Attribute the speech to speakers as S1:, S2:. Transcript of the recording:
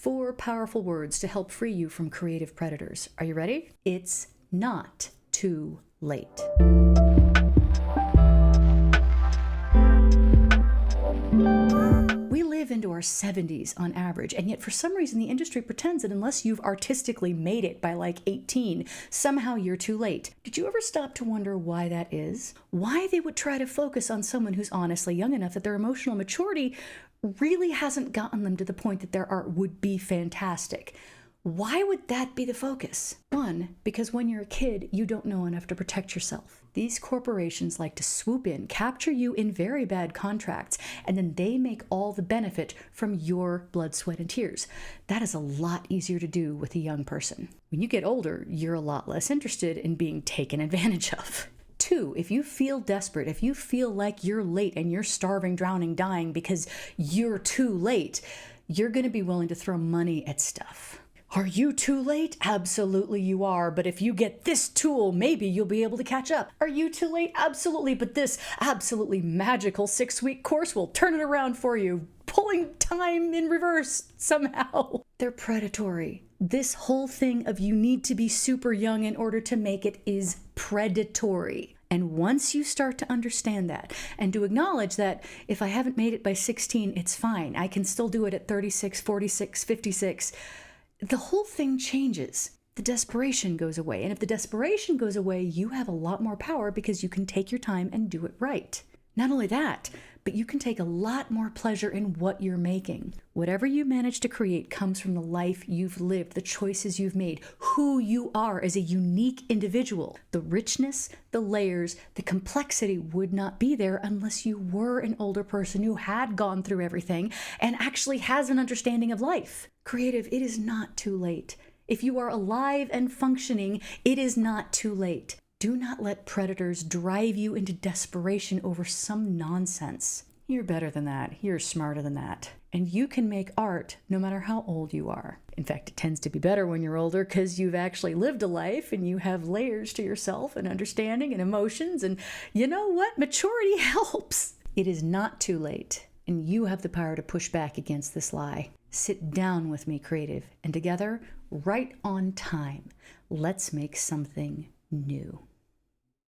S1: 4 powerful words to help free you from creative predators. Are you ready? It's not too late. We live into our 70s on average, and yet for some reason the industry pretends that unless you've artistically made it by like 18, somehow you're too late. Did you ever stop to wonder why that is? Why they would try to focus on someone who's honestly young enough that their emotional maturity really hasn't gotten them to the point that their art would be fantastic? Why would that be the focus? 1, because when you're a kid, you don't know enough to protect yourself. These corporations like to swoop in, capture you in very bad contracts, and then they make all the benefit from your blood, sweat, and tears. That is a lot easier to do with a young person. When you get older, you're a lot less interested in being taken advantage of. 2, if you feel desperate, if you feel like you're late and you're starving, drowning, dying because you're too late, you're going to be willing to throw money at stuff. Are you too late? Absolutely you are, but if you get this tool, maybe you'll be able to catch up. Are you too late? Absolutely, but this absolutely magical 6-week course will turn it around for you, pulling time in reverse somehow. They're predatory. This whole thing of you need to be super young in order to make it is predatory. And once you start to understand that and to acknowledge that if I haven't made it by 16, it's fine. I can still do it at 36, 46, 56. The whole thing changes. The desperation goes away. And if the desperation goes away, you have a lot more power because you can take your time and do it right. Not only that, but you can take a lot more pleasure in what you're making. Whatever you manage to create comes from the life you've lived, the choices you've made, who you are as a unique individual. The richness, the layers, the complexity would not be there unless you were an older person who had gone through everything and actually has an understanding of life. Creative, it is not too late. If you are alive and functioning, it is not too late. Do not let predators drive you into desperation over some nonsense. You're better than that. You're smarter than that. And you can make art no matter how old you are. In fact, it tends to be better when you're older because you've actually lived a life and you have layers to yourself and understanding and emotions. And you know what? Maturity helps. It is not too late. And you have the power to push back against this lie. Sit down with me, creative, and together, right on time, let's make something new.